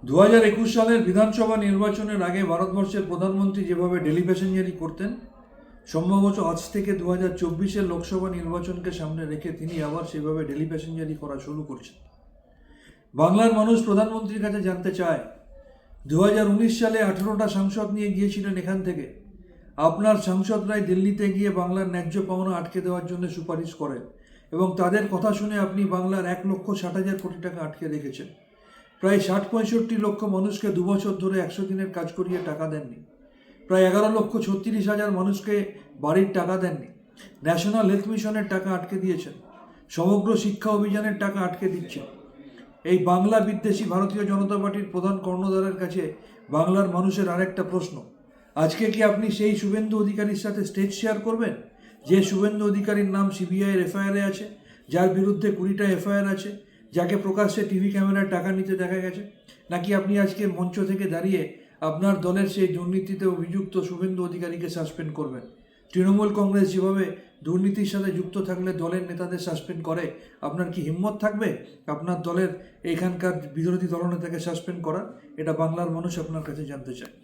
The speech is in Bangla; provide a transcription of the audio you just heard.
2021 সালের বিধানসভা নির্বাচনের আগে ভারতবর্ষের প্রধানমন্ত্রী যেভাবে ডেলি প্যাসেঞ্জারি করতেন, সম্ভবত আজ থেকে 2024-এর লোকসভা নির্বাচনকে সামনে রেখে তিনি আবার সেভাবে ডেলি প্যাসেঞ্জারি করা শুরু করছেন। বাংলার মানুষ প্রধানমন্ত্রীর কাছে জানতে চায়, 2019 সালে 18টা সাংসদ নিয়ে গিয়েছিলেন এখান থেকে। আপনার সাংসদরাই দিল্লিতে গিয়ে বাংলার ন্যায্য পাওনা আটকে দেওয়ার জন্য সুপারিশ করেন এবং তাদের কথা শুনে আপনি বাংলার 1,60,000 কোটি টাকা আটকে রেখেছেন। প্রায় 60-65 লক্ষ মানুষকে 2 বছর ধরে 100 দিনের কাজ করিয়ে টাকা দেননি। প্রায় 11,36,000 মানুষকে বাড়ির টাকা দেননি। ন্যাশনাল হেলথ মিশনের টাকা আটকে দিয়েছেন। সমগ্র শিক্ষা অভিযানের টাকা আটকে দিচ্ছেন। এই বাংলা বিদ্বেষী ভারতীয় জনতা পার্টির প্রধান কর্ণধারের কাছে বাংলার মানুষের আরেকটা প্রশ্ন, আজকে কি আপনি সেই শুভেন্দু অধিকারীর সাথে স্টেজ শেয়ার করবেন, যে শুভেন্দু অধিকারীর নাম সিবিআইয়ের এফআইআরে আছে, যার বিরুদ্ধে 20টা এফআইআর আছে, যাকে প্রকাশ্যে টিভি ক্যামেরায় টাকা নিতে দেখা গেছে? নাকি আপনি আজকে মঞ্চ থেকে দাঁড়িয়ে আপনার দলের সেই দুর্নীতিতে অভিযুক্ত শুভেন্দু অধিকারীকে সাসপেন্ড করবেন? তৃণমূল কংগ্রেস যেভাবে দুর্নীতির সাথে যুক্ত থাকলে দলের নেতাদের সাসপেন্ড করে, আপনার কি হিম্মত থাকবে আপনার দলের এখানকার বিরোধী দলনেতাকে সাসপেন্ড করা? এটা বাংলার মানুষ আপনার কাছে জানতে চায়।